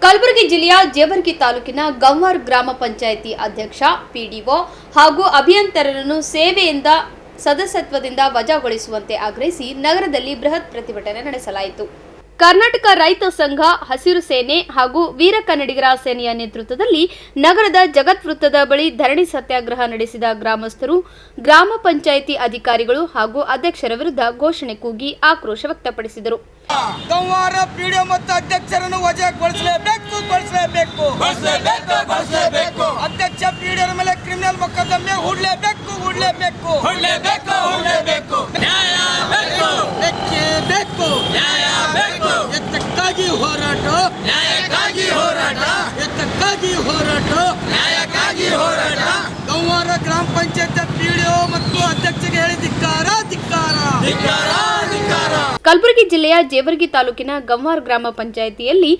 ಕಲಬುರಗಿ ಜಿಲ್ಲೆಯ ಜೇವರ್ಗಿ ತಾಲೂಕಿನ ಗಂವಾರ್ ಗ್ರಾಮ ಪಂಚಾಯಿತಿ ಅಧ್ಯಕ್ಷ ಪಿಡಿಒ ಹಾಗೂ ಅಭಿಯಂತರರನ್ನು ಸೇವೆಯಿಂದ ಸದಸ್ಯತ್ವದಿಂದ ವಜಾಗೊಳಿಸುವಂತೆ ಆಗ್ರಹಿಸಿ ನಗರದಲ್ಲಿ ಬೃಹತ್ ಪ್ರತಿಭಟನೆ ನಡೆಸಲಾಯಿತು. ಕರ್ನಾಟಕ ರೈತ ಸಂಘ, ಹಸಿರು ಸೇನೆ ಹಾಗೂ ವೀರ ಕನ್ನಡಿಗರ ಸೇನೆಯ ನೇತೃತ್ವದಲ್ಲಿ ನಗರದ ಜಗತ್ ವೃತ್ತದ ಬಳಿ ಧರಣಿ ಸತ್ಯಾಗ್ರಹ ನಡೆಸಿದ ಗ್ರಾಮಸ್ಥರು ಗ್ರಾಮ ಪಂಚಾಯಿತಿ ಅಧಿಕಾರಿಗಳು ಹಾಗೂ ಅಧ್ಯಕ್ಷರ ವಿರುದ್ಧ ಘೋಷಣೆ ಕೂಗಿ ಆಕ್ರೋಶ ವ್ಯಕ್ತಪಡಿಸಿದರು. ಗಂವಾರ ಪಿಡಿಒ ಮತ್ತು ಅಧ್ಯಕ್ಷರನ್ನು ವಜಾಗೊಳಿಸಲೇಬೇಕು. ಅಧ್ಯಕ್ಷ ಪಿಡಿಒ ಮೇಲೆ ಕ್ರಿಮಿನಲ್ ಮೊಕದ್ದಮೆ ಹೂಡಲೇಬೇಕು. ಎತ್ತಕ್ಕಾಗಿ ಹೋರಾಟ ಗಂವಾರ ಗ್ರಾಮ ಪಂಚಾಯತ್ ಪಿಡಿಒ ಮತ್ತು ಅಧ್ಯಕ್ಷರಿಗೆ ಹೇಳಿ ಧಿಕ್ಕಾರ. ಕಲಬುರಗಿ ಜಿಲ್ಲೆಯ ಜೇವರ್ಗಿ ತಾಲೂಕಿನ ಗಂವಾರ್ ಗ್ರಾಮ ಪಂಚಾಯಿತಿಯಲ್ಲಿ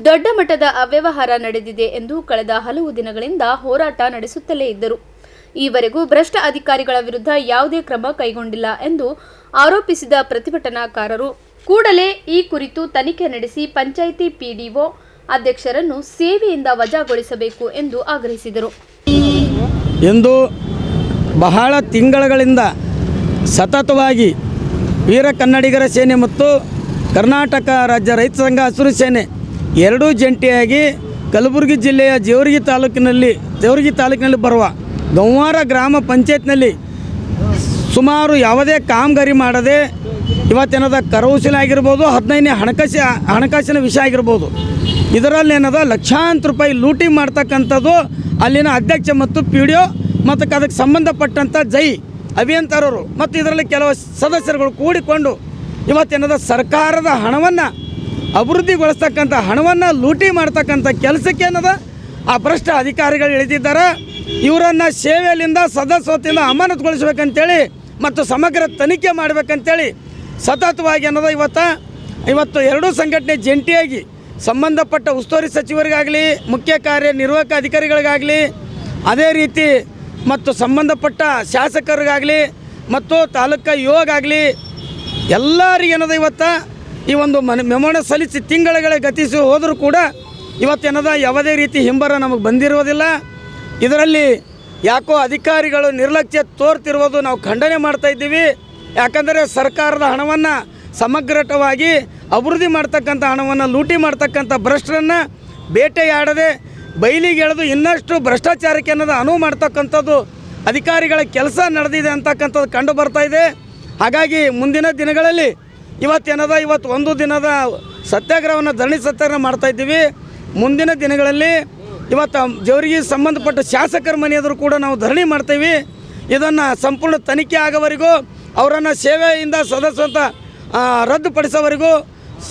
ದೊಡ್ಡ ಮಟ್ಟದ ಅವ್ಯವಹಾರ ನಡೆದಿದೆ ಎಂದು ಕಳೆದ ಹಲವು ದಿನಗಳಿಂದ ಹೋರಾಟ ನಡೆಸುತ್ತಲೇ ಇದ್ದರು. ಈವರೆಗೂ ಭ್ರಷ್ಟ ಅಧಿಕಾರಿಗಳ ವಿರುದ್ಧ ಯಾವುದೇ ಕ್ರಮ ಕೈಗೊಂಡಿಲ್ಲ ಎಂದು ಆರೋಪಿಸಿದ ಪ್ರತಿಭಟನಾಕಾರರು ಕೂಡಲೇ ಈ ಕುರಿತು ತನಿಖೆ ನಡೆಸಿ ಪಂಚಾಯಿತಿ ಪಿಡಿಒ ಅಧ್ಯಕ್ಷರನ್ನು ಸೇವೆಯಿಂದ ವಜಾಗೊಳಿಸಬೇಕು ಎಂದು ಆಗ್ರಹಿಸಿದರು. ಎಂದು ಬಹಳ ತಿಂಗಳುಗಳಿಂದ ಸತತವಾಗಿ ವೀರ ಕನ್ನಡಿಗರ ಸೇನೆ ಮತ್ತು ಕರ್ನಾಟಕ ರಾಜ್ಯ ರೈತ ಸಂಘ, ಹಸಿರು ಸೇನೆ ಎರಡೂ ಜಂಟಿಯಾಗಿ ಕಲಬುರಗಿ ಜಿಲ್ಲೆಯ ಜೇವರ್ಗಿ ತಾಲೂಕಿನಲ್ಲಿ ಬರುವ ಗಂವಾರ ಗ್ರಾಮ ಪಂಚಾಯತ್ನಲ್ಲಿ ಸುಮಾರು ಯಾವುದೇ ಕಾಮಗಾರಿ ಮಾಡದೆ ಇವತ್ತೇನದ ಕರವಸೂಲಿ ಆಗಿರ್ಬೋದು, 15ನೇ ಹಣಕಾಸಿನ ವಿಷಯ ಆಗಿರ್ಬೋದು, ಇದರಲ್ಲಿ ಏನದ ಲಕ್ಷಾಂತರ ರೂಪಾಯಿ ಲೂಟಿ ಮಾಡ್ತಕ್ಕಂಥದ್ದು ಅಲ್ಲಿನ ಅಧ್ಯಕ್ಷ ಮತ್ತು ಪಿಡಿಒ ಮತ್ತು ಅದಕ್ಕೆ ಸಂಬಂಧಪಟ್ಟಂಥ ಅಭಿಯಂತರರು ಮತ್ತು ಇದರಲ್ಲಿ ಕೆಲವು ಸದಸ್ಯರುಗಳು ಕೂಡಿಕೊಂಡು ಇವತ್ತೇನದ ಸರ್ಕಾರದ ಹಣವನ್ನು ಅಭಿವೃದ್ಧಿಗೊಳಿಸ್ತಕ್ಕಂಥ ಹಣವನ್ನು ಲೂಟಿ ಮಾಡ್ತಕ್ಕಂಥ ಕೆಲಸಕ್ಕೆ ಏನದ ಆ ಭ್ರಷ್ಟ ಅಧಿಕಾರಿಗಳು ಇಳಿದಿದ್ದಾರೆ. ಇವರನ್ನು ಸೇವೆಯಲ್ಲಿಂದ ಸದಸ್ಯತ್ವದಿಂದ ಅಮಾನತುಗೊಳಿಸಬೇಕಂತೇಳಿ ಮತ್ತು ಸಮಗ್ರ ತನಿಖೆ ಮಾಡಬೇಕಂತೇಳಿ ಸತತವಾಗಿ ಅನ್ನೋದು ಇವತ್ತು ಎರಡೂ ಸಂಘಟನೆ ಜಂಟಿಯಾಗಿ ಸಂಬಂಧಪಟ್ಟ ಉಸ್ತುವಾರಿ ಸಚಿವರಿಗಾಗಲಿ, ಮುಖ್ಯ ಕಾರ್ಯನಿರ್ವಾಹಕ ಅಧಿಕಾರಿಗಳಿಗಾಗಲಿ, ಅದೇ ರೀತಿ ಮತ್ತು ಸಂಬಂಧಪಟ್ಟ ಶಾಸಕರಿಗಾಗಲಿ ಮತ್ತು ತಾಲೂಕು ಯೋಗಾಗಲಿ ಎಲ್ಲರಿಗೆ ಏನದ ಈ ಒಂದು ಮೆಮೊರಣ ಸಲ್ಲಿಸಿ ತಿಂಗಳುಗಳೇ ಗತಿಸಿ ಹೋದರೂ ಕೂಡ ಇವತ್ತೇನದ ಯಾವುದೇ ರೀತಿ ಹಿಂಬರ ನಮಗೆ ಬಂದಿರೋದಿಲ್ಲ. ಇದರಲ್ಲಿ ಯಾಕೋ ಅಧಿಕಾರಿಗಳು ನಿರ್ಲಕ್ಷ್ಯ ತೋರ್ತಿರುವುದು ನಾವು ಖಂಡನೆ ಮಾಡ್ತಾಯಿದ್ದೀವಿ. ಯಾಕಂದರೆ ಸರ್ಕಾರದ ಹಣವನ್ನು ಸಮಗ್ರವಾಗಿ ಅಭಿವೃದ್ಧಿ ಮಾಡ್ತಕ್ಕಂಥ ಹಣವನ್ನು ಲೂಟಿ ಮಾಡ್ತಕ್ಕಂಥ ಭ್ರಷ್ಟರನ್ನು ಬೇಟೆಯಾಡದೆ ಬಯಲಿಗೆ ಎಳೆದು ಇನ್ನಷ್ಟು ಭ್ರಷ್ಟಾಚಾರಕ್ಕೆ ಅನ್ನೋದು ಅನುವು ಮಾಡ್ತಕ್ಕಂಥದ್ದು ಅಧಿಕಾರಿಗಳ ಕೆಲಸ ನಡೆದಿದೆ ಅಂತಕ್ಕಂಥದ್ದು ಕಂಡು ಬರ್ತಾ ಇದೆ. ಹಾಗಾಗಿ ಮುಂದಿನ ದಿನಗಳಲ್ಲಿ ಇವತ್ತು ಒಂದು ದಿನದ ಸತ್ಯಾಗ್ರಹವನ್ನು ಧರಣಿ ಸತ್ಯಾಗ್ರಹ ಮಾಡ್ತಾಯಿದ್ದೀವಿ. ಮುಂದಿನ ದಿನಗಳಲ್ಲಿ ಜೇವರ್ಗಿ ಸಂಬಂಧಪಟ್ಟ ಶಾಸಕರ ಮನೆ ಎದುರು ಕೂಡ ನಾವು ಧರಣಿ ಮಾಡ್ತೀವಿ. ಇದನ್ನು ಸಂಪೂರ್ಣ ತನಿಖೆ ಆಗೋವರೆಗೂ ಅವರನ್ನು ಸೇವೆಯಿಂದ ಸದಸ್ಯತ್ವ ರದ್ದುಪಡಿಸೋವರೆಗೂ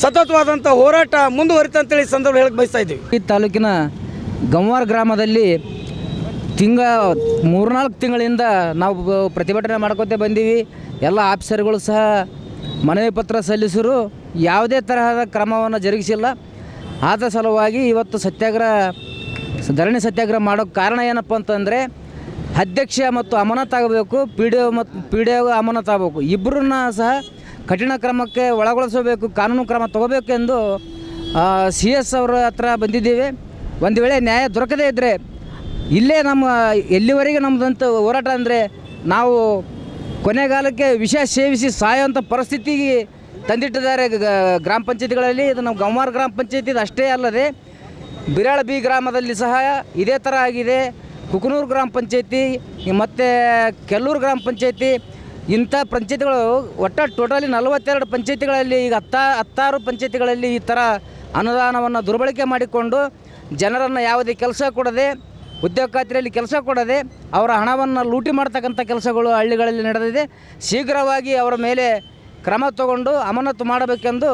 ಸತತವಾದಂಥ ಹೋರಾಟ ಮುಂದುವರಿತಂತೇಳಿ ಸಂದರ್ಭ ಹೇಳಕ್ಕೆ ಬಯಸ್ತಾ ಇದ್ದೀವಿ. ಈ ತಾಲೂಕಿನ ಗಂವಾರ ಗ್ರಾಮದಲ್ಲಿ 3-4 ತಿಂಗಳಿಂದ ನಾವು ಪ್ರತಿಭಟನೆ ಮಾಡ್ಕೊತ ಬಂದೀವಿ. ಎಲ್ಲ ಆಫೀಸರ್ಗಳು ಸಹ ಮನವಿ ಪತ್ರ ಸಲ್ಲಿಸಿರು, ಯಾವುದೇ ತರಹದ ಕ್ರಮವನ್ನು ಜರುಗಿಸಿಲ್ಲ. ಆದ ಸಲುವಾಗಿ ಇವತ್ತು ಧರಣಿ ಸತ್ಯಾಗ್ರಹ ಮಾಡೋಕ್ಕೆ ಕಾರಣ ಏನಪ್ಪ ಅಂತಂದರೆ ಅಧ್ಯಕ್ಷ ಮತ್ತು ಅಮಾನತಾಗಬೇಕು, ಪಿಡಿಒ ಅಮಾನತಾಗಬೇಕು, ಇಬ್ಬರನ್ನ ಸಹ ಕಠಿಣ ಕ್ರಮಕ್ಕೆ ಒಳಗೊಳಿಸಬೇಕು, ಕಾನೂನು ಕ್ರಮ ತಗೋಬೇಕೆಂದು CS ಅವರ ಹತ್ರ ಬಂದಿದ್ದೀವಿ. ಒಂದು ವೇಳೆ ನ್ಯಾಯ ದೊರಕದೇ ಇದ್ದರೆ ಇಲ್ಲೇ ಎಲ್ಲಿವರೆಗೆ ನಮ್ಮದಂತ ಹೋರಾಟ ಅಂದರೆ ನಾವು ಕೊನೆಗಾಲಕ್ಕೆ ವಿಷ ಸೇವಿಸಿ ಸಾಯುವಂಥ ಪರಿಸ್ಥಿತಿಗೆ ತಂದಿಟ್ಟಿದ್ದಾರೆ ಗ್ರಾಮ ಪಂಚಾಯತಿಗಳಲ್ಲಿ. ಇದು ನಮ್ಮ ಗಂವಾರ ಗ್ರಾಮ ಪಂಚಾಯತಿ ಅಷ್ಟೇ ಅಲ್ಲದೆ ಬಿರಾಳ ಬಿ ಗ್ರಾಮದಲ್ಲಿ ಸಹ ಇದೇ ಥರ ಆಗಿದೆ. ಕುಕನೂರು ಗ್ರಾಮ ಪಂಚಾಯತಿ ಮತ್ತು ಕೆಲ್ಲೂರು ಗ್ರಾಮ ಪಂಚಾಯತಿ ಇಂಥ ಪಂಚಾಯತಿಗಳು ಒಟ್ಟು ಟೋಟಲಿ 42 ಪಂಚಾಯತಿಗಳಲ್ಲಿ ಈಗ 16 ಪಂಚಾಯತಿಗಳಲ್ಲಿ ಈ ಥರ ಅನುದಾನವನ್ನು ದುರ್ಬಳಕೆ ಮಾಡಿಕೊಂಡು ಜನರನ್ನು ಯಾವುದೇ ಕೆಲಸ ಕೊಡದೆ, ಉದ್ಯೋಗ ಖಾತ್ರಿಯಲ್ಲಿ ಕೆಲಸ ಕೊಡದೆ ಅವರ ಹಣವನ್ನು ಲೂಟಿ ಮಾಡ್ತಕ್ಕಂಥ ಕೆಲಸಗಳು ಹಳ್ಳಿಗಳಲ್ಲಿ ನಡೆದಿದೆ. ಶೀಘ್ರವಾಗಿ ಅವರ ಮೇಲೆ ಕ್ರಮ ತಗೊಂಡು ಅಮಾನತು ಮಾಡಬೇಕೆಂದು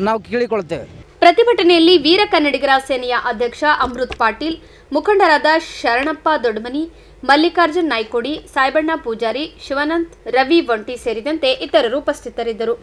ನಾವು ಕೇಳಿಕೊಳ್ತೇವೆ. ಪ್ರತಿಭಟನೆಯಲ್ಲಿ ವೀರ ಕನ್ನಡಿಗರ ಸೇನೆಯ ಅಧ್ಯಕ್ಷ ಅಮೃತ್ ಪಾಟೀಲ್, ಮುಖಂಡರಾದ ಶರಣಪ್ಪ ದೊಡ್ಡಮನಿ, ಮಲ್ಲಿಕಾರ್ಜುನ್ ನಾಯ್ಕೋಡಿ, ಸಾಯ್ಬಣ್ಣ ಪೂಜಾರಿ, ಶಿವಾನಂದ್, ರವಿ ಒಂಟಿ ಸೇರಿದಂತೆ ಇತರರು ಉಪಸ್ಥಿತರಿದ್ದರು.